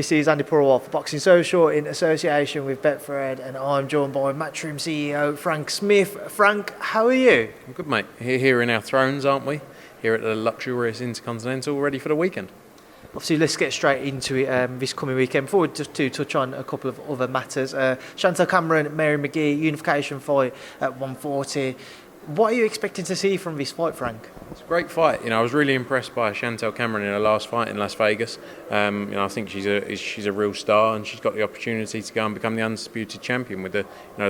This is Andi Purewal for Boxing Social in association with Betfred, and I'm joined by Matchroom CEO Frank Smith. Frank, how are you? I'm good, mate. Here in our thrones, aren't we? Here at the luxurious Intercontinental, ready for the weekend. Obviously, let's get straight into it this coming weekend. Before we just to touch on a couple of other matters, Chantelle Cameron, Mary McGee, unification fight at 140. What are you expecting to see from this fight, Frank? It's a great fight. I was really impressed by Chantelle Cameron in her last fight in Las Vegas. I think she's a real star, and she's got the opportunity to go and become the undisputed champion with the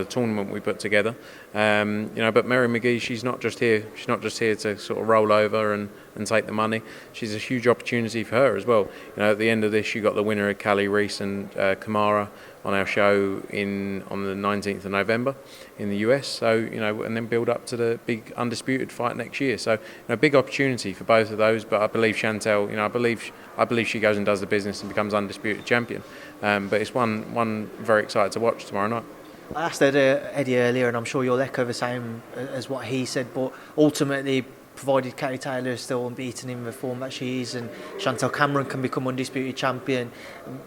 tournament we put together. But Mary McGee, she's not just here. She's not just here to sort of roll over and take the money. She's a huge opportunity for her as well. At the end of this, you got the winner of Callie Reese and Kamara on our show on the 19th of November in the US. So and then build up to the big undisputed fight next year. So big opportunity for both of those. But I believe Chantelle, I believe she goes and does the business and becomes undisputed champion. But it's one very excited to watch tomorrow night. I asked Eddie earlier, and I'm sure you'll echo the same as what he said. But ultimately, provided Katie Taylor is still unbeaten in the form that she is, and Chantelle Cameron can become undisputed champion,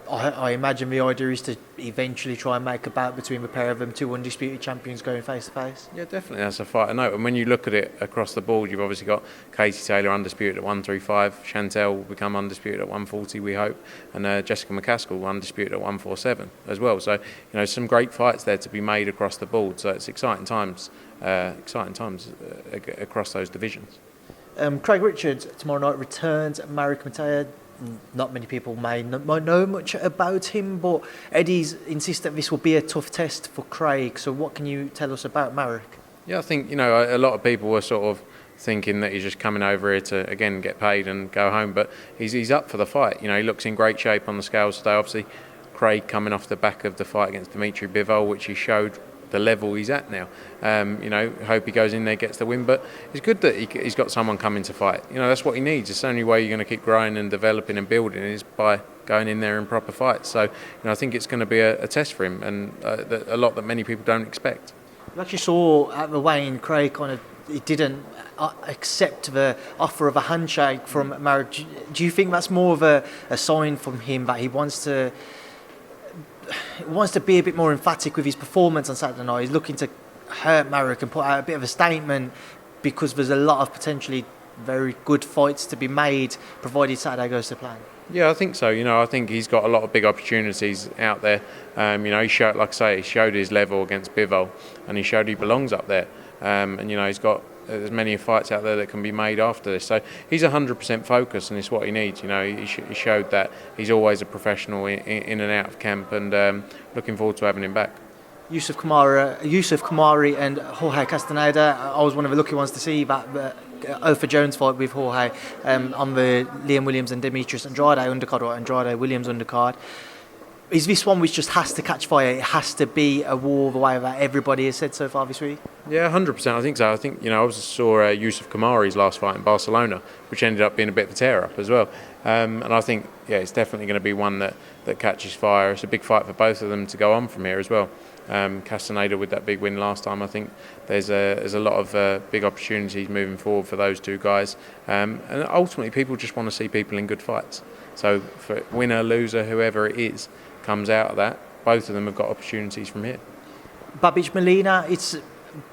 I imagine the idea is to eventually try and make a bout between the pair of them, two undisputed champions going face to face. Yeah, definitely, that's a fight to note. And when you look at it across the board, you've obviously got Katie Taylor undisputed at 135, Chantelle will become undisputed at 140, we hope, and Jessica McCaskill undisputed at 147 as well. So some great fights there to be made across the board. So it's exciting times across those divisions. Craig Richards tomorrow night returns. Marek Matej, not many people might know much about him, but Eddie's insist that this will be a tough test for Craig. So what can you tell us about Marek? Yeah, I think a lot of people were sort of thinking that he's just coming over here to again get paid and go home, but he's up for the fight. He looks in great shape on the scales today. Obviously, Craig coming off the back of the fight against Dimitri Bivol, which he showed the level he's at now. Hope he goes in there, gets the win, but it's good that he's got someone coming to fight. That's what he needs. It's the only way you're going to keep growing and developing and building is by going in there in proper fights. So I think it's going to be a test for him, and a lot that many people don't expect. You actually saw at the weigh-in, Craig he didn't accept the offer of a handshake from Marek. Do you think that's more of a sign from him that he wants to be a bit more emphatic with his performance on Saturday night? He's looking to hurt Marek and put out a bit of a statement, because there's a lot of potentially very good fights to be made provided Saturday goes to plan. Yeah, I think so. I think he's got a lot of big opportunities out there. He showed, like I say, he showed his level against Bivol, and he showed he belongs up there. He's got as many fights out there that can be made after this. So he's 100% focused, and it's what he needs. He showed that he's always a professional in and out of camp, and looking forward to having him back. Yusuf Kamari and Jorge Castaneda. I was one of the lucky ones to see that Ofer Jones fight with Jorge on the Liam Williams and Demetrius Andrade undercard, or Andrade Williams undercard. Is this one which just has to catch fire? It has to be a war the way that everybody has said so far this week? Yeah, 100%. I think so. I think, I also saw Yusuf Kamari's last fight in Barcelona, which ended up being a bit of a tear-up as well. And I think, it's definitely going to be one that catches fire. It's a big fight for both of them to go on from here as well. Castaneda with that big win last time, I think there's a lot of big opportunities moving forward for those two guys. And ultimately, people just want to see people in good fights. So for winner, loser, whoever it is, comes out of that, both of them have got opportunities from here. Babic Molina, it's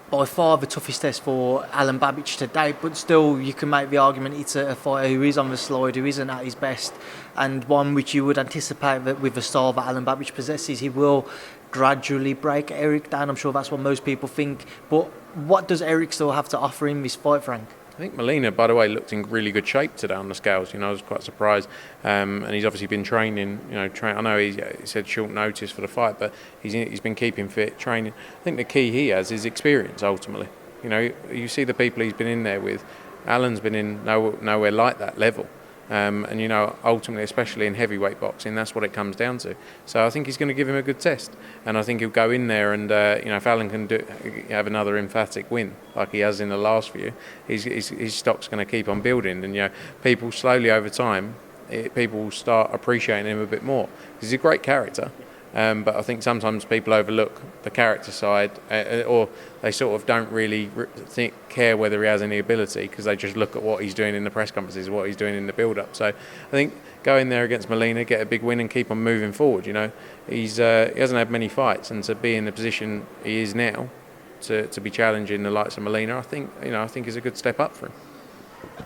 by far the toughest test for Alan Babic to date, but still you can make the argument it's a fighter who is on the slide, who isn't at his best, and one which you would anticipate that with the style that Alan Babic possesses, he will gradually break Eric down. I'm sure that's what most people think, but what does Eric still have to offer in this fight, Frank? I think Molina, by the way, looked in really good shape today on the scales. I was quite surprised, and he's obviously been training. I know he said short notice for the fight, but he's been keeping fit, training. I think the key he has is experience. Ultimately, you see the people he's been in there with. Alan's been in nowhere like that level, and ultimately, especially in heavyweight boxing, that's what it comes down to. So I think he's going to give him a good test, and I think he'll go in there and if Alan can have another emphatic win like he has in the last few, his stock's going to keep on building, and people slowly over time, people will start appreciating him a bit more. He's a great character, But I think sometimes people overlook the character side, or they sort of don't really care whether he has any ability because they just look at what he's doing in the press conferences, what he's doing in the build-up. So I think go in there against Molina, get a big win, and keep on moving forward. He hasn't had many fights, and to be in the position he is now, to be challenging the likes of Molina, I think is a good step up for him.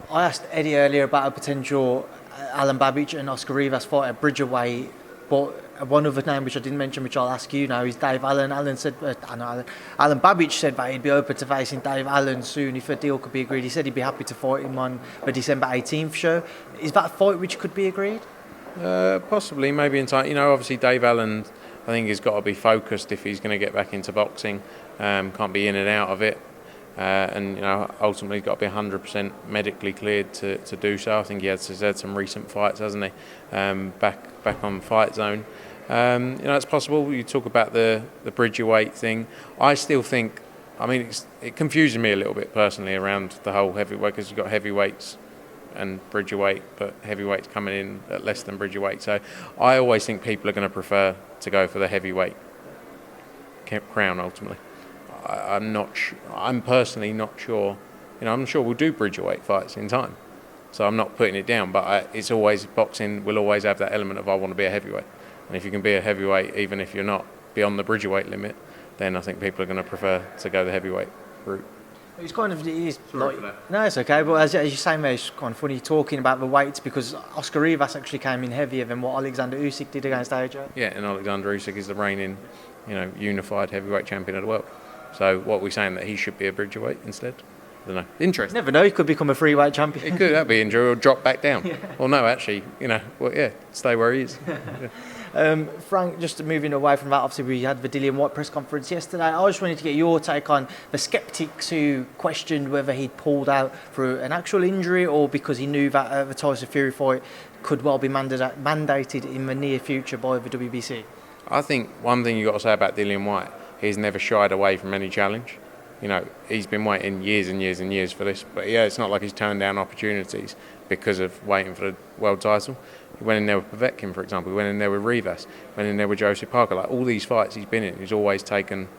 I asked Eddie earlier about a potential Alan Babic and Oscar Rivas fight at Bridgerweight, but one other name which I didn't mention, which I'll ask you now, is Dave Allen. Alan Babic said that he'd be open to facing Dave Allen soon if a deal could be agreed. He said he'd be happy to fight him on the December 18th show. Is that a fight which could be agreed? Possibly, maybe in time. Obviously Dave Allen, I think he's got to be focused if he's going to get back into boxing. Can't be in and out of it. And ultimately he's got to be 100% medically cleared to do so. I think he's had some recent fights, hasn't he? Back on Fight Zone. It's possible. You talk about the Bridgerweight thing. I still think, it confuses me a little bit personally around the whole heavyweight, because you've got heavyweights and Bridgerweight, but heavyweight's coming in at less than Bridgerweight. So I always think people are going to prefer to go for the heavyweight crown ultimately. I'm personally not sure. I'm sure we'll do Bridgerweight fights in time, so I'm not putting it down. But it's always, boxing will always have that element of I want to be a heavyweight, and if you can be a heavyweight, even if you're not beyond the Bridgerweight limit, then I think people are going to prefer to go the heavyweight route. It's kind of, no, it's okay. But as you say, mate, it's kind of funny talking about the weights, because Oscar Rivas actually came in heavier than what Alexander Usyk did against AJ. Yeah, and Alexander Usyk is the reigning, unified heavyweight champion of the world. So what we're saying, that he should be a Bridgerweight instead? I don't know. Interesting. Never know. He could become a free weight champion. It could. That'd be interesting. Or drop back down. Yeah. Well, no, actually, stay where he is. Yeah. Frank, just moving away from that, obviously we had the Dillian Whyte press conference yesterday. I just wanted to get your take on the sceptics who questioned whether he'd pulled out through an actual injury or because he knew that the Tyson Fury fight could well be mandated in the near future by the WBC. I think one thing you've got to say about Dillian Whyte, he's never shied away from any challenge. He's been waiting years and years and years for this, but it's not like he's turned down opportunities because of waiting for the world title. He went in there with Povetkin, for example. He went in there with Rivas. Went in there with Joseph Parker. Like all these fights he's been in, he's always taken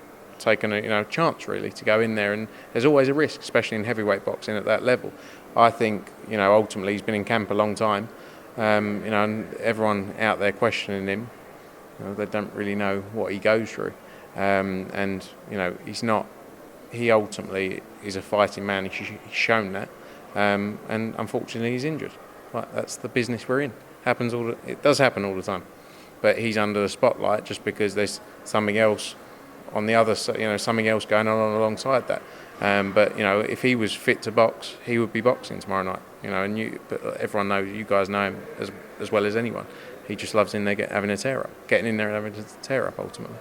a chance really to go in there, and there's always a risk, especially in heavyweight boxing at that level. I think ultimately he's been in camp a long time, and everyone out there questioning him, they don't really know what he goes through, and he's not. He ultimately is a fighting man. He's shown that, and unfortunately he's injured. Like, that's the business we're in. It does happen all the time, but he's under the spotlight just because there's something else on the other side. Something else going on alongside that. But if he was fit to box, he would be boxing tomorrow night. But everyone knows. You guys know him as well as anyone. He just loves in there having a tear up, getting in there and having a tear up ultimately.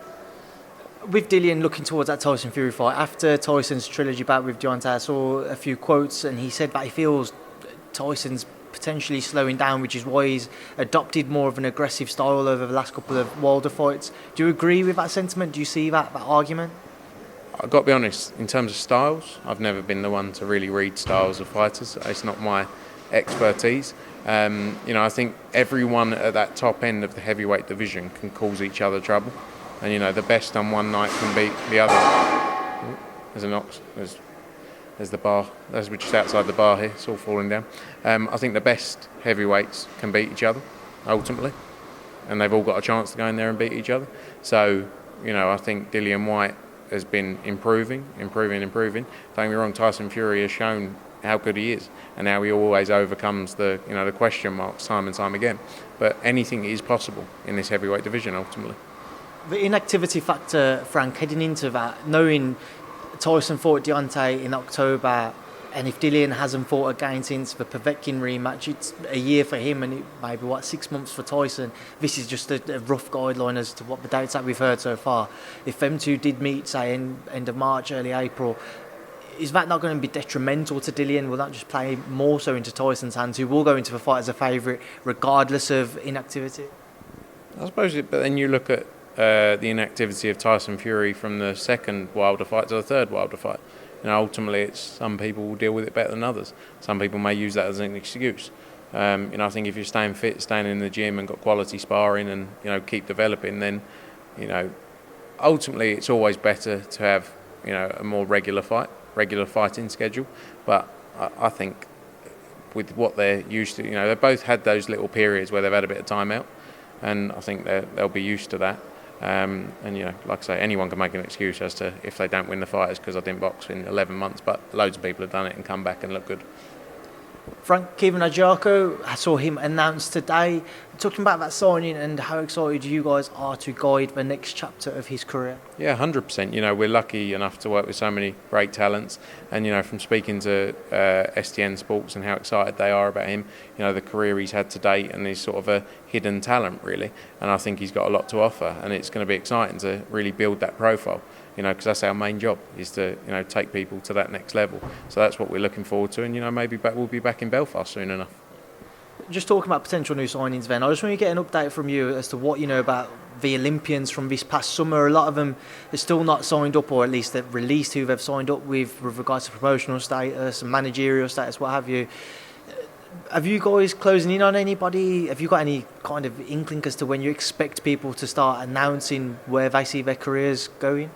With Dillian looking towards that Tyson Fury fight, after Tyson's trilogy bout with Deontay, I saw a few quotes, and he said that he feels Tyson's potentially slowing down, which is why he's adopted more of an aggressive style over the last couple of Wilder fights. Do you agree with that sentiment? Do you see that argument? I've got to be honest, in terms of styles, I've never been the one to really read styles of fighters. It's not my expertise. I think everyone at that top end of the heavyweight division can cause each other trouble. And the best on one night can beat the other. There's an ox. There's the bar. We're just outside the bar here. It's all falling down. I think the best heavyweights can beat each other ultimately, and they've all got a chance to go in there and beat each other. So I think Dillian Whyte has been improving. Don't get me wrong. Tyson Fury has shown how good he is, and how he always overcomes the question marks time and time again. But anything is possible in this heavyweight division ultimately. The inactivity factor, Frank, heading into that, knowing Tyson fought Deontay in October, and if Dillian hasn't fought again since the Povetkin rematch, it's a year for him, and it maybe 6 months for Tyson. This is just a rough guideline as to what the dates that we've heard so far. If them two did meet, say, end of March, early April, is that not going to be detrimental to Dillian? Will that just play more so into Tyson's hands, who will go into the fight as a favourite regardless of inactivity? I suppose, but then you look at the inactivity of Tyson Fury from the second Wilder fight to the third Wilder fight. Ultimately, some people will deal with it better than others. Some people may use that as an excuse. I think if you're staying fit, staying in the gym and got quality sparring and keep developing, then you know, ultimately it's always better to have, you know, a more regular fighting schedule. But I think with what they're used to, you know, they both had those little periods where they've had a bit of time out, and I think they'll be used to that. And, you know, like I say, anyone can make an excuse as to if they don't win the fight is because I didn't box in 11 months, but loads of people have done it and come back and look good. Frank Kevin Ajako, I saw him announced today. Talking about that signing and how excited you guys are to guide the next chapter of his career. Yeah, 100%. You know, we're lucky enough to work with so many great talents, and, you know, from speaking to STN Sports and how excited they are about him, you know, the career he's had to date, and he's sort of a hidden talent really, and I think he's got a lot to offer, and it's going to be exciting to really build that profile. You know, because that's our main job, is to, you know, take people to that next level. So that's what we're looking forward to, and, you know, maybe we'll be back in Belfast soon enough. Just talking about potential new signings, then, I just want to get an update from you as to what you know about the Olympians from this past summer. A lot of them are still not signed up, or at least they've released who they've signed up with regards to promotional status and managerial status, what have you. Have you guys closing in on anybody? Have you got any kind of inkling as to when you expect people to start announcing where they see their careers going?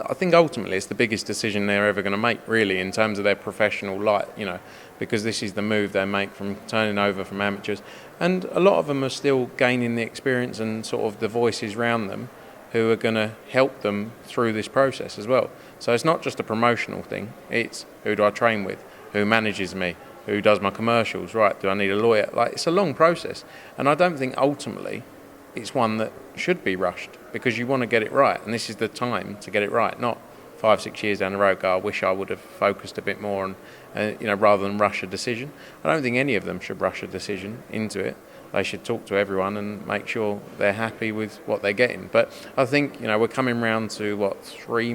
I think ultimately it's the biggest decision they're ever going to make, really, in terms of their professional life, you know, because this is the move they make from turning over from amateurs. And a lot of them are still gaining the experience and sort of the voices around them who are going to help them through this process as well. So it's not just a promotional thing, it's who do I train with, who manages me, who does my commercials, right, do I need a lawyer? Like, it's a long process, and I don't think ultimately it's one that should be rushed, because you want to get it right, and this is the time to get it right, not 5-6 years down the road go, I wish I would have focused a bit more on, you know, rather than rush a decision. I don't think any of them should rush a decision into it. They should talk to everyone and make sure they're happy with what they're getting. But I think, you know, we're coming round to 3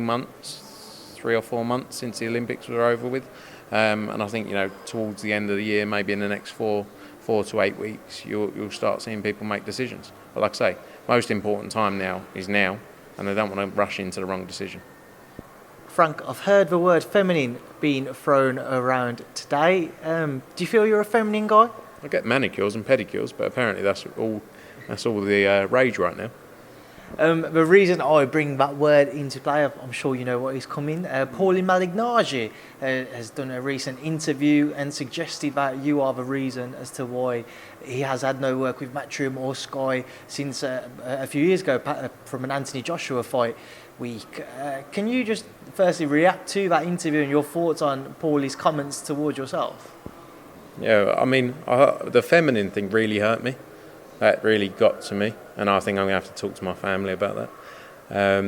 or 4 months since the Olympics were over with, and I think, you know, towards the end of the year, maybe in the next 4 to 8 weeks, you'll start seeing people make decisions. But like I say, most important time now is now, and they don't want to rush into the wrong decision. Frank, I've heard the word feminine being thrown around today. Do you feel you're a feminine guy? I get manicures and pedicures, but apparently that's all the rage right now. The reason I bring that word into play, I'm sure you know what is coming. Paulie Malignaggi has done a recent interview and suggested that you are the reason as to why he has had no work with Matchroom or Sky since a few years ago from an Anthony Joshua fight week. Can you just firstly react to that interview and your thoughts on Paulie's comments towards yourself? Yeah, I mean, the feminine thing really hurt me. That really got to me, and I think I'm going to have to talk to my family about that.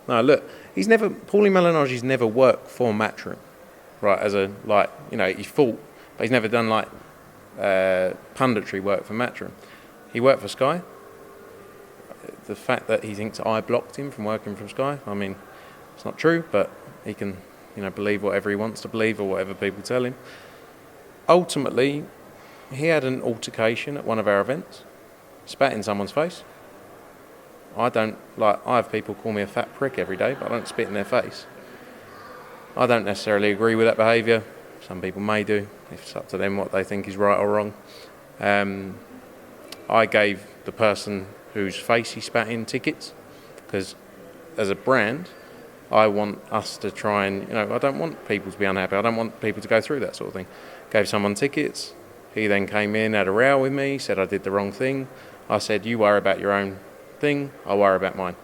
No, look, Paulie Malignaggi's never worked for Matchroom, right? He fought, but he's never done punditry work for Matchroom. He worked for Sky. The fact that he thinks I blocked him from working from Sky, I mean, it's not true, but he can, you know, believe whatever he wants to believe or whatever people tell him. Ultimately, he had an altercation at one of our events. Spat in someone's face. I have people call me a fat prick every day, but I don't spit in their face. I don't necessarily agree with that behaviour. Some people may do. It's up to them what they think is right or wrong. I gave the person whose face he spat in tickets, because as a brand, I want us to try and, you know, I don't want people to be unhappy. I don't want people to go through that sort of thing. Gave someone tickets. He then came in, had a row with me, said I did the wrong thing. I said, you worry about your own thing, I'll worry about mine.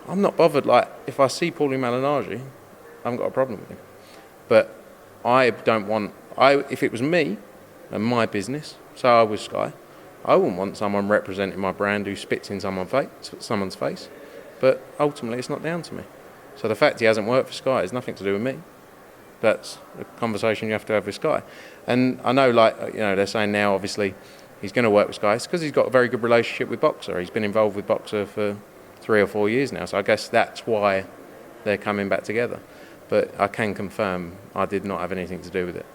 I'm not bothered, if I see Paulie Malignaggi, I haven't got a problem with him. But I don't want, if it was me and my business, so I was Sky, I wouldn't want someone representing my brand who spits in someone's face. But ultimately, it's not down to me. So the fact he hasn't worked for Sky has nothing to do with me. That's a conversation you have to have with Sky. And I know, they're saying now, obviously, he's going to work with Sky. It's because he's got a very good relationship with Boxer. He's been involved with Boxer for 3 or 4 years now. So I guess that's why they're coming back together. But I can confirm I did not have anything to do with it.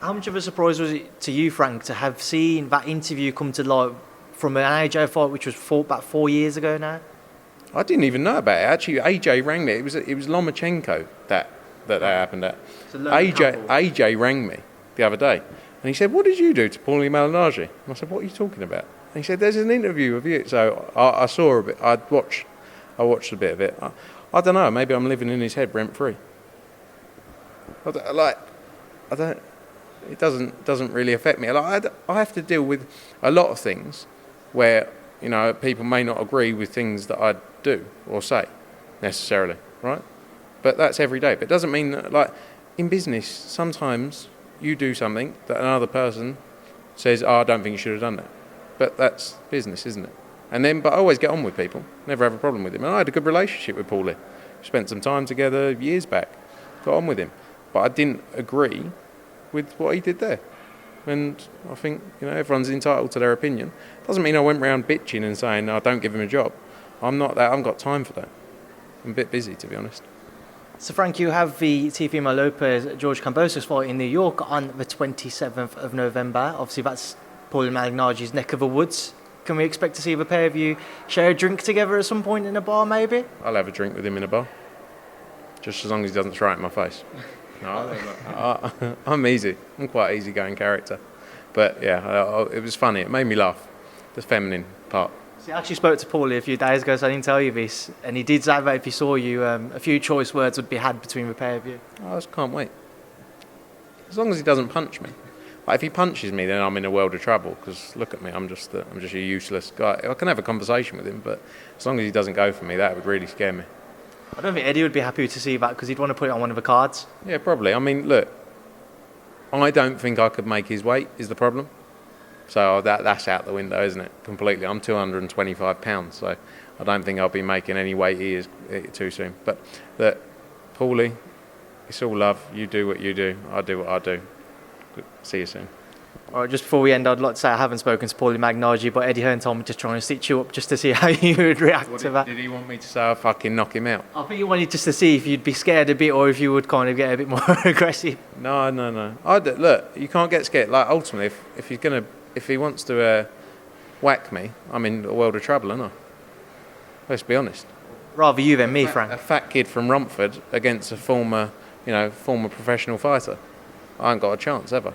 How much of a surprise was it to you, Frank, to have seen that interview come to light from an AJ fight which was fought about 4 years ago now? I didn't even know about it. Actually, AJ rang me. It was Lomachenko that happened at. AJ rang me the other day, and he said, "What did you do to Paulie Malignaggi?" And I said, "What are you talking about?" And he said, "There's an interview of you." So I saw a bit. I'd watched I watched a bit of it. I don't know. Maybe I'm living in his head rent free. I don't. It doesn't really affect me. I have to deal with a lot of things where people may not agree with things that I do or say necessarily, right? But that's every day. But it doesn't mean that, in business, sometimes you do something that another person says, "Oh, I don't think you should have done that." But that's business, isn't it? But I always get on with people. Never have a problem with him. And I had a good relationship with Paulie. Spent some time together years back. Got on with him. But I didn't agree with what he did there. And I think, everyone's entitled to their opinion. Doesn't mean I went round bitching and saying, "No, don't give him a job." I'm not that. I haven't got time for that. I'm a bit busy, to be honest. So, Frank, you have the Teofimo Lopez-George Kambosos fight in New York on the 27th of November. Obviously, that's Paulie Malignaggi's neck of the woods. Can we expect to see the pair of you share a drink together at some point in a bar, maybe? I'll have a drink with him in a bar. Just as long as he doesn't throw it in my face. No, I'm easy. I'm quite easygoing character. But, yeah, it was funny. It made me laugh. The feminine part. See, I actually spoke to Paulie a few days ago, so I didn't tell you this. And he did say that if he saw you, a few choice words would be had between the pair of you. I just can't wait. As long as he doesn't punch me. If he punches me, then I'm in a world of trouble. Because look at me, I'm just a useless guy. I can have a conversation with him, but as long as he doesn't go for me, that would really scare me. I don't think Eddie would be happy to see that because he'd want to put it on one of the cards. Yeah, probably. I mean, look, I don't think I could make his weight is the problem. So that's out the window, isn't it? Completely. I'm 225 pounds, so I don't think I'll be making any weight here too soon. But look, Paulie, it's all love. You do what you do. I do what I do. See you soon. All right, just before we end, I'd like to say I haven't spoken to Paulie Malignaggi, but Eddie Hearn told me to try and stitch you up just to see how you would react to that. Did he want me to say I'll fucking knock him out? I think he wanted just to see if you'd be scared a bit or if you would kind of get a bit more aggressive. No. Look, you can't get scared. Ultimately, if he wants to whack me, I'm in a world of trouble, aren't I? Let's be honest. Rather you than me, Frank. A fat kid from Romford against a former professional fighter. I ain't got a chance ever.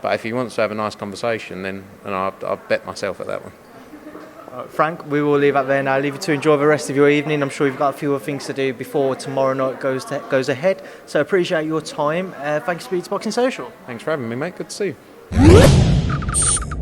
But if he wants to have a nice conversation, then I'll bet myself at that one. Frank, we will leave that there now. I'll leave you to enjoy the rest of your evening. I'm sure you've got a few other things to do before tomorrow night goes ahead. So appreciate your time. Thanks for being to Boxing Social. Thanks for having me, mate. Good to see you.